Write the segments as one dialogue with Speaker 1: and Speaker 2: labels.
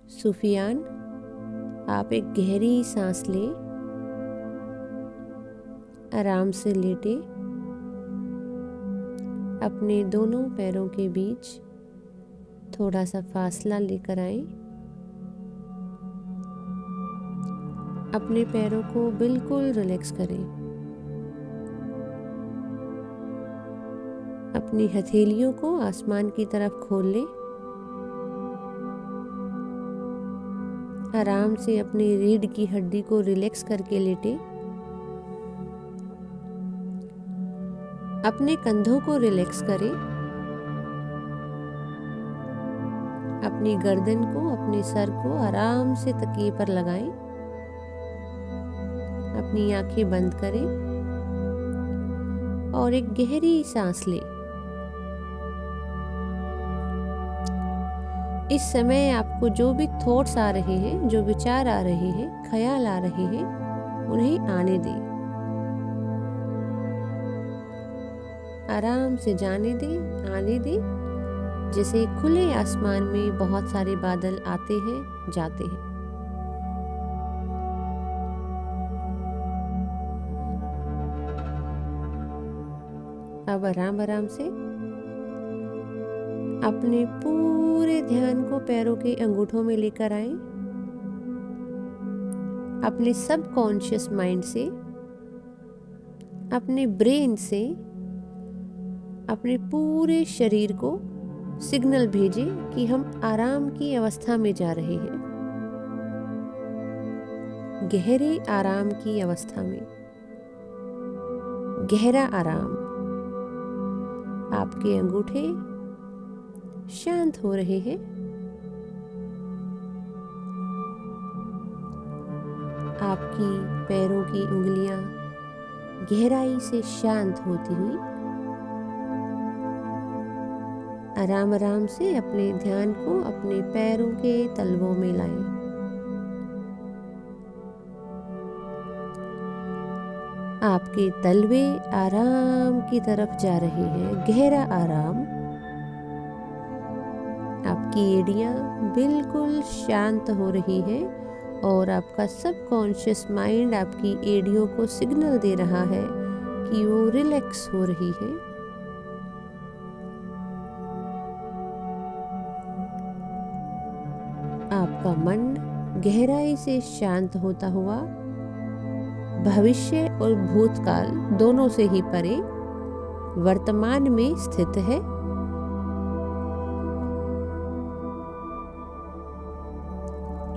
Speaker 1: सुफियान, आप एक गहरी सांस लें, आराम से लेटे, अपने दोनों पैरों के बीच थोड़ा सा फासला लेकर आए। अपने पैरों को बिल्कुल रिलैक्स करें। अपनी हथेलियों को आसमान की तरफ खोल लें। आराम से अपनी रीढ़ की हड्डी को रिलैक्स करके लेटे। अपने कंधों को रिलैक्स करें। अपनी गर्दन को, अपने सर को आराम से तकिए पर लगाएं। अपनी आंखें बंद करें और एक गहरी सांस लें। इस समय आपको जो भी थॉट्स आ रहे हैं, जो विचार आ रहे हैं, ख्याल आ रहे हैं, उन्हें आने दें। आराम से जाने दें, आने दें, जैसे खुले आसमान में बहुत सारे बादल आते हैं, जाते हैं। अब आराम आराम से अपने पूरे ध्यान को पैरों के अंगूठों में लेकर आए। अपने सबकॉन्शियस माइंड से, अपने ब्रेन से, अपने पूरे शरीर को सिग्नल भेजें कि हम आराम की अवस्था में जा रहे हैं, गहरे आराम की अवस्था में। गहरा आराम। आपके अंगूठे शांत हो रहे हैं। आपकी पैरों की उंगलियां गहराई से शांत होती हुई आराम आराम से अपने ध्यान को अपने पैरों के तलवों में लाएं। आपके तलवे आराम की तरफ जा रहे हैं, गहरा आराम। आपकी एड़ियां बिल्कुल शांत हो रही है और आपका सबकॉन्शियस माइंड आपकी एड़ियों को सिग्नल दे रहा है कि वो रिलैक्स हो रही है। आपका मन गहराई से शांत होता हुआ भविष्य और भूतकाल दोनों से ही परे वर्तमान में स्थित है।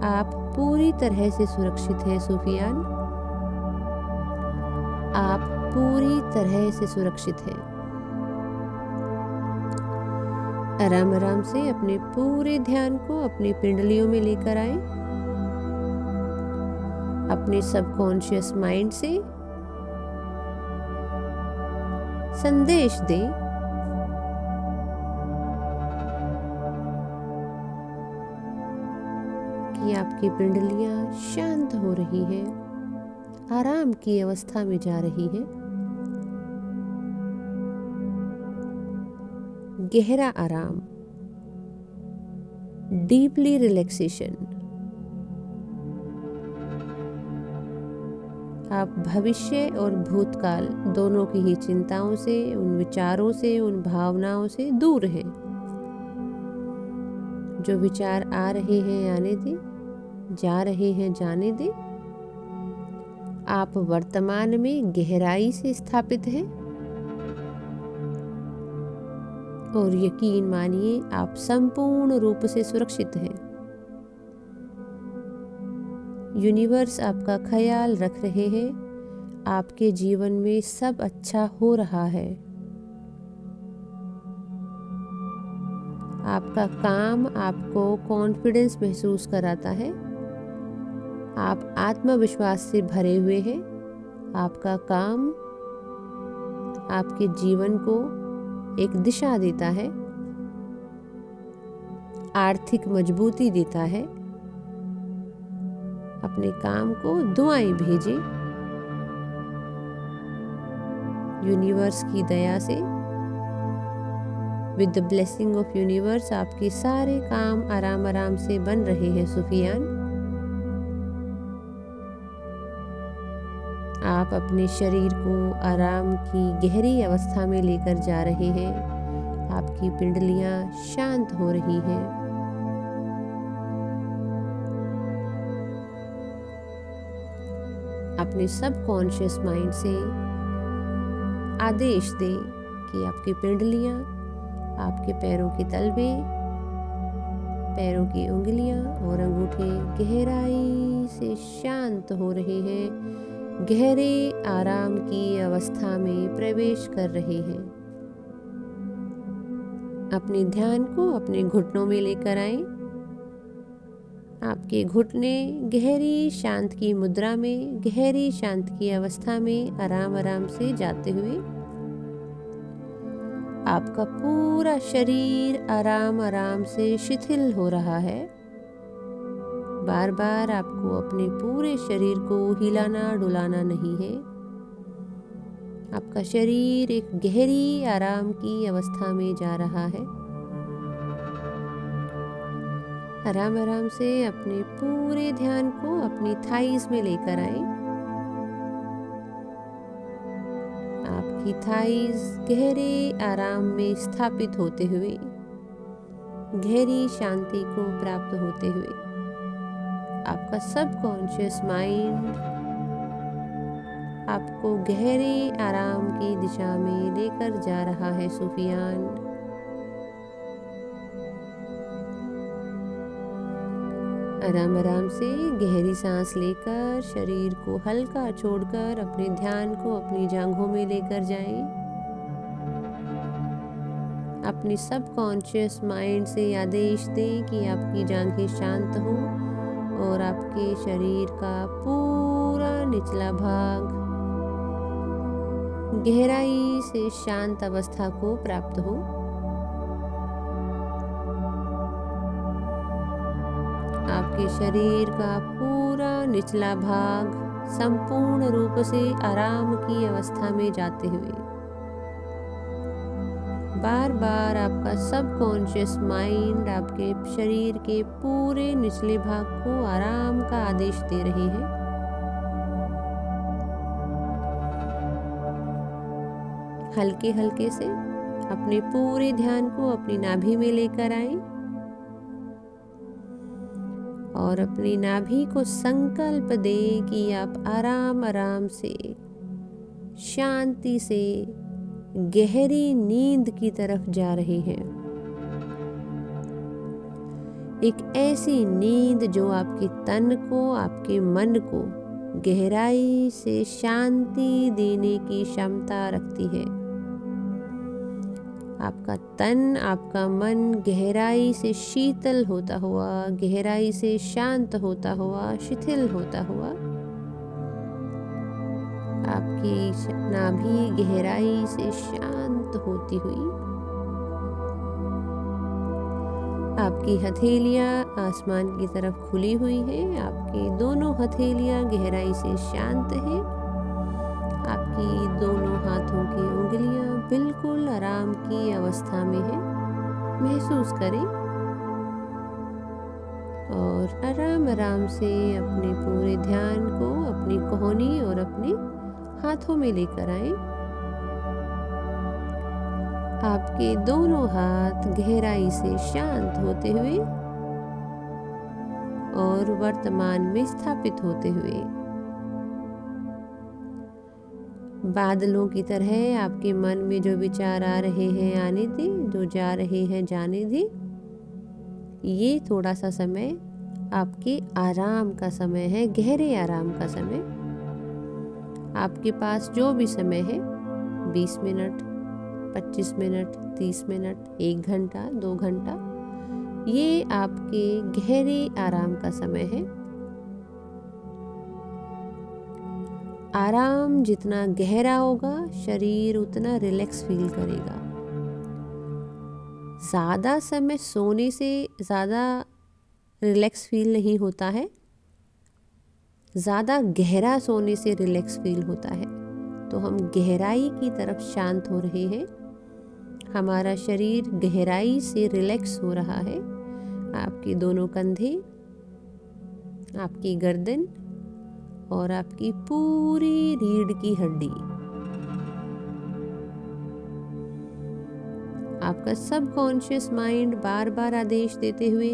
Speaker 1: आप पूरी तरह से सुरक्षित हैं सुफियान। आप पूरी तरह से सुरक्षित हैं। आराम आराम से अपने पूरे ध्यान को अपनी पिंडलियों में लेकर आए। अपने सबकॉन्शियस माइंड से संदेश दें कि आपकी पिंडलियां शांत हो रही हैं, आराम की अवस्था में जा रही हैं। गहरा आराम, डीपली रिलैक्सेशन। आप भविष्य और भूतकाल दोनों की ही चिंताओं से, उन विचारों से, उन भावनाओं से दूर हैं। जो विचार आ रहे हैं आने दें, जा रहे हैं जाने दें। आप वर्तमान में गहराई से स्थापित हैं और यकीन मानिए आप संपूर्ण रूप से सुरक्षित हैं। यूनिवर्स आपका ख्याल रख रहे हैं। आपके जीवन में सब अच्छा हो रहा है। आपका काम आपको कॉन्फिडेंस महसूस कराता है। आप आत्मविश्वास से भरे हुए हैं। आपका काम आपके जीवन को एक दिशा देता है, आर्थिक मजबूती देता है। अपने काम को दुआएं भेजें। यूनिवर्स की दया से with the blessing of universe आपके सारे काम आराम आराम से बन रहे हैं सुफियान। आप अपने शरीर को आराम की गहरी अवस्था में लेकर जा रहे हैं। आपकी पिंडलियां शांत हो रही हैं। अपने सबकॉन्शियस माइंड से आदेश दें कि आपकी पिंडलियां, आपके पैरों के तलवे, पैरों की उंगलियां और अंगूठे गहराई से शांत हो रहे हैं, गहरे आराम की अवस्था में प्रवेश कर रहे हैं। अपने ध्यान को अपने घुटनों में लेकर आएं। आपके घुटने गहरी शांत की मुद्रा में, गहरी शांत की अवस्था में आराम आराम से जाते हुए आपका पूरा शरीर आराम आराम से शिथिल हो रहा है। बार बार आपको अपने पूरे शरीर को हिलाना डुलाना नहीं है। आपका शरीर एक गहरी आराम की अवस्था में जा रहा है। आराम आराम से अपने पूरे ध्यान को अपनी थाइस में लेकर आए। आपकी थाइस गहरे आराम में स्थापित होते हुए, गहरी शांति को प्राप्त होते हुए आपका सबकॉन्शियस माइंड आपको गहरे आराम की दिशा में लेकर जा रहा है सुफियान। आराम आराम से गहरी सांस लेकर शरीर को हल्का छोड़कर अपने ध्यान को अपनी जांघों में लेकर जाएं। अपनी सबकॉन्शियस माइंड से आदेश दें कि आपकी जांघें शांत हों और आपके शरीर का पूरा निचला भाग गहराई से शांत अवस्था को प्राप्त हो। आपके शरीर का पूरा निचला भाग संपूर्ण रूप से आराम की अवस्था में जाते हुए बार बार आपका सबकॉन्शियस माइंड आपके शरीर के पूरे निचले भाग को आराम का आदेश दे रहे हैं। हल्के हल्के से अपने पूरे ध्यान को अपनी नाभि में लेकर आए और अपनी नाभि को संकल्प दें कि आप आराम आराम से शांति से गहरी नींद की तरफ जा रहे हैं। एक ऐसी नींद जो आपके तन को, आपके मन को गहराई से शांति देने की क्षमता रखती है। आपका तन, आपका मन गहराई से शीतल होता हुआ, गहराई से शांत होता हुआ, शिथिल होता हुआ, आपकी नाभि गहराई से शांत होती हुई, आपकी हथेलियां आसमान की तरफ खुली हुई हैं। आपकी दोनों हथेलियां गहराई से शांत हैं। आपकी दोनों हाथों की उंगलियां बिल्कुल आराम की अवस्था में है। महसूस करें और आराम आराम से अपने पूरे ध्यान को अपनी कोहनी और अपने हाथों में लेकर आए। आपके दोनों हाथ गहराई से शांत होते हुए और वर्तमान में स्थापित होते हुए बादलों की तरह आपके मन में जो विचार आ रहे हैं आने दें, जो जा रहे हैं जाने दें। ये थोड़ा सा समय आपके आराम का समय है, गहरे आराम का समय। आपके पास जो भी समय है, 20 मिनट, 25 मिनट, 30 मिनट, 1 घंटा, 2 घंटा, ये आपके गहरे आराम का समय है। आराम जितना गहरा होगा, शरीर उतना रिलैक्स फील करेगा। ज़्यादा समय सोने से ज़्यादा रिलैक्स फील नहीं होता है, ज़्यादा गहरा सोने से रिलैक्स फील होता है। तो हम गहराई की तरफ शांत हो रहे हैं। हमारा शरीर गहराई से रिलैक्स हो रहा है। आपके दोनों कंधे, आपकी गर्दन और आपकी पूरी रीढ़ की हड्डी। आपका सबकॉन्शियस माइंड बार बार आदेश देते हुए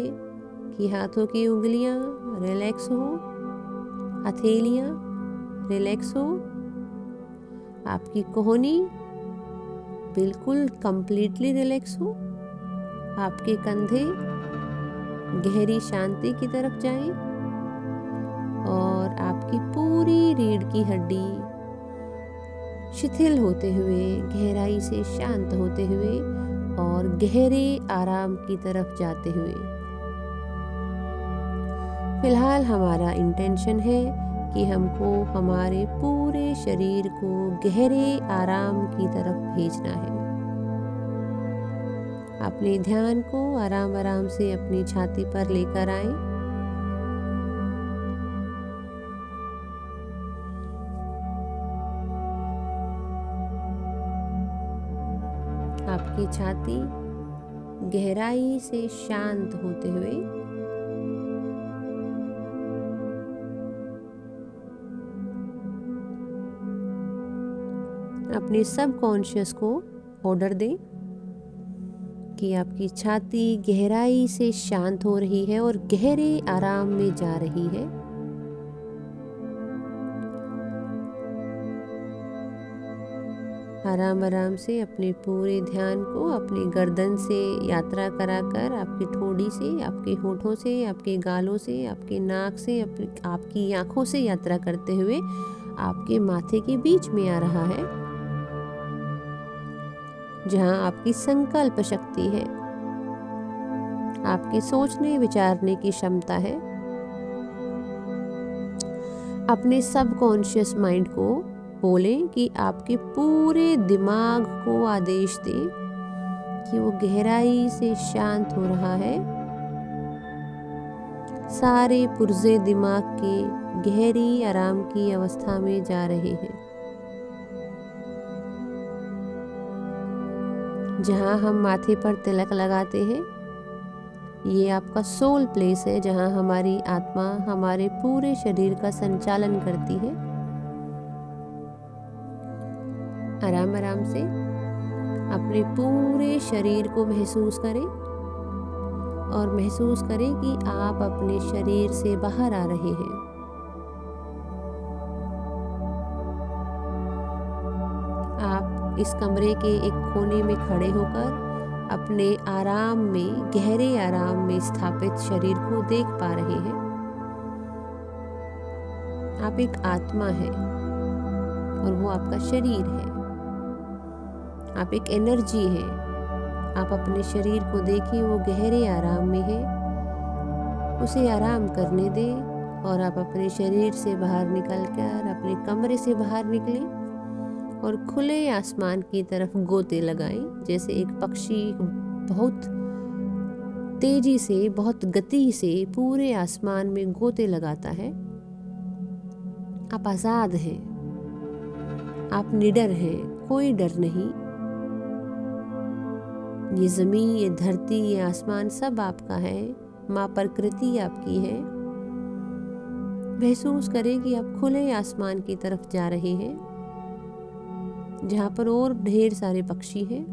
Speaker 1: कि हाथों की उंगलियां रिलैक्स हो, हथेलियां रिलैक्स हो, आपकी कोहनी बिल्कुल कंप्लीटली रिलैक्स हो, आपके कंधे गहरी शांति की तरफ जाएं और आपकी पूरी रीढ़ की हड्डी शिथिल होते हुए, गहराई से शांत होते हुए और गहरे आराम की तरफ जाते हुए। फिलहाल हमारा इंटेंशन है कि हमको हमारे पूरे शरीर को गहरे आराम की तरफ भेजना है। अपने ध्यान को आराम आराम से अपनी छाती पर लेकर आएं। आपकी छाती गहराई से शांत होते हुए अपने सबकॉन्शियस को ऑर्डर दें कि आपकी छाती गहराई से शांत हो रही है और गहरे आराम में जा रही है। आराम आराम से अपने पूरे ध्यान को अपनी गर्दन से यात्रा कराकर आपकी ठोड़ी से, आपके होठों से, आपके गालों से, आपके नाक से, आपकी आंखों से यात्रा करते हुए आपके माथे के बीच में आ रहा है, जहां आपकी संकल्प शक्ति है, आपके सोचने विचारने की क्षमता है। अपने सबकॉन्शियस माइंड को बोलें कि आपके पूरे दिमाग को आदेश दें कि वो गहराई से शांत हो रहा है। सारे पुर्जे दिमाग के गहरी आराम की अवस्था में जा रहे हैं। जहां हम माथे पर तिलक लगाते हैं, ये आपका सोल प्लेस है, जहां हमारी आत्मा हमारे पूरे शरीर का संचालन करती है। आराम आराम से अपने पूरे शरीर को महसूस करें और महसूस करें कि आप अपने शरीर से बाहर आ रहे हैं। आप इस कमरे के एक कोने में खड़े होकर अपने आराम में, गहरे आराम में स्थापित शरीर को देख पा रहे हैं। आप एक आत्मा है और वो आपका शरीर है। आप एक एनर्जी है। आप अपने शरीर को देखिए, वो गहरे आराम में है, उसे आराम करने दें और आप अपने शरीर से बाहर निकलकर अपने कमरे से बाहर निकलें और खुले आसमान की तरफ गोते लगाएं, जैसे एक पक्षी बहुत तेजी से, बहुत गति से पूरे आसमान में गोते लगाता है। आप आजाद हैं, आप निडर हैं, कोई डर नहीं। ये जमीन, ये धरती, ये आसमान सब आपका है। माँ प्रकृति आपकी है। महसूस करें कि आप खुले आसमान की तरफ जा रहे हैं, जहां पर और ढेर सारे पक्षी हैं।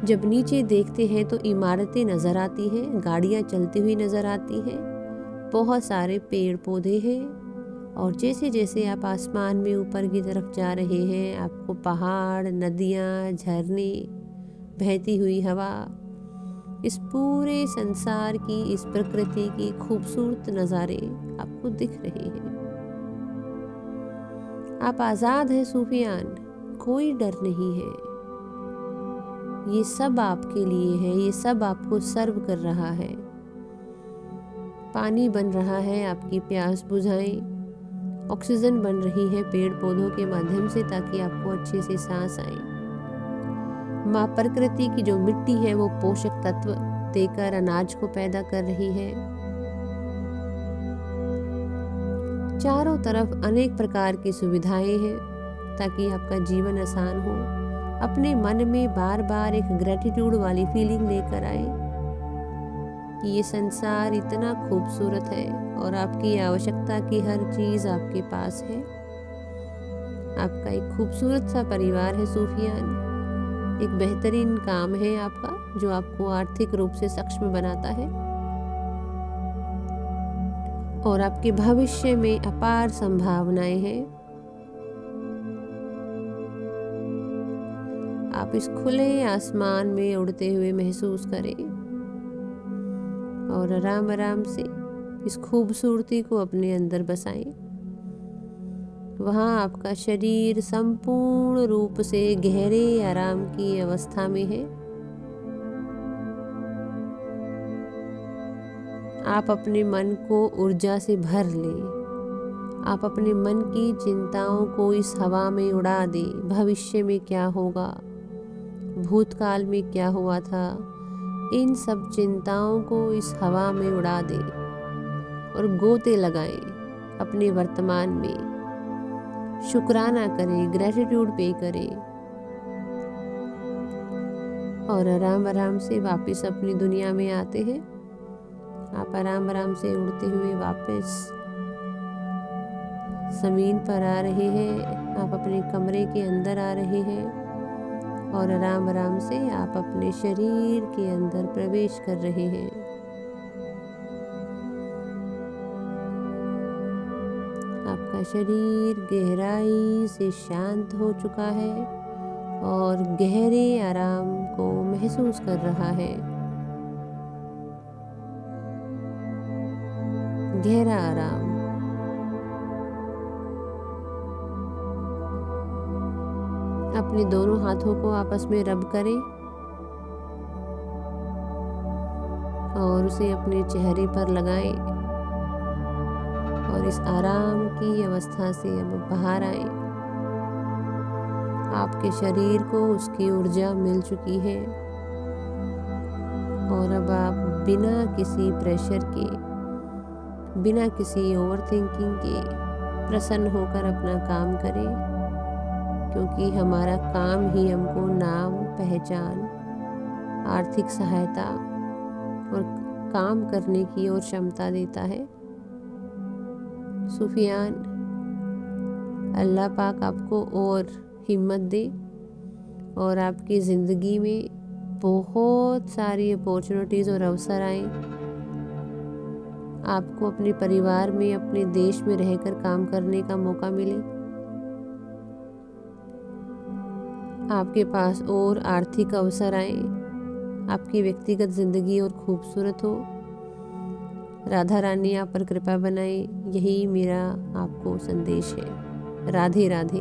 Speaker 1: जब नीचे देखते हैं तो इमारतें नजर आती हैं, गाड़ियां चलती हुई नजर आती हैं, बहुत सारे पेड़ पौधे हैं। और जैसे जैसे आप आसमान में ऊपर की तरफ जा रहे हैं, आपको पहाड़, नदियां, झरने, बहती हुई हवा, इस पूरे संसार की, इस प्रकृति की खूबसूरत नज़ारे आपको दिख रहे हैं। आप आज़ाद हैं सूफियान, कोई डर नहीं है। ये सब आपके लिए है, ये सब आपको सर्व कर रहा है। पानी बन रहा है आपकी प्यास बुझाएं, ऑक्सीजन बन रही है पेड़ पौधों के माध्यम से, ताकि आपको अच्छे से सांस आए। माँ प्रकृति की जो मिट्टी है वो पोषक तत्व देकर अनाज को पैदा कर रही है। चारों तरफ अनेक प्रकार की सुविधाएं हैं ताकि आपका जीवन आसान हो। अपने मन में बार बार एक ग्रेटिट्यूड वाली फीलिंग लेकर आए कि ये संसार इतना खूबसूरत है और आपकी आवश्यकता की हर चीज़ आपके पास है। आपका एक खूबसूरत सा परिवार है सूफियान, एक बेहतरीन काम है आपका जो आपको आर्थिक रूप से सक्षम बनाता है और आपके भविष्य में अपार संभावनाएं हैं। आप इस खुले आसमान में उड़ते हुए महसूस करें और आराम आराम से इस खूबसूरती को अपने अंदर बसाएं। वहाँ आपका शरीर संपूर्ण रूप से गहरे आराम की अवस्था में है। आप अपने मन को ऊर्जा से भर लें। आप अपने मन की चिंताओं को इस हवा में उड़ा दें। भविष्य में क्या होगा, भूतकाल में क्या हुआ था, इन सब चिंताओं को इस हवा में उड़ा दें और गोते लगाएं अपने वर्तमान में। शुक्राना करें, ग्रेटिट्यूड पे करें और आराम आराम से वापस अपनी दुनिया में आते हैं। आप आराम आराम से उड़ते हुए वापस ज़मीन पर आ रहे हैं। आप अपने कमरे के अंदर आ रहे हैं और आराम आराम से आप अपने शरीर के अंदर प्रवेश कर रहे हैं। आपका शरीर गहराई से शांत हो चुका है और गहरे आराम को महसूस कर रहा है। गहरा आराम। अपने दोनों हाथों को आपस में रब करें और उसे अपने चेहरे पर लगाएं और इस आराम की अवस्था से अब बाहर आए। आपके शरीर को उसकी ऊर्जा मिल चुकी है और अब आप बिना किसी प्रेशर के, बिना किसी ओवरथिंकिंग के प्रसन्न होकर अपना काम करें, क्योंकि हमारा काम ही हमको नाम, पहचान, आर्थिक सहायता और काम करने की और क्षमता देता है। सूफियान, अल्लाह पाक आपको और हिम्मत दे और आपकी ज़िंदगी में बहुत सारी अपॉर्चुनिटीज़ और अवसर आए। आपको अपने परिवार में, अपने देश में रहकर काम करने का मौका मिले। आपके पास और आर्थिक अवसर आए। आपकी व्यक्तिगत ज़िंदगी और खूबसूरत हो। राधा रानी आप पर कृपा बनाए, यही मेरा आपको संदेश है। राधे राधे।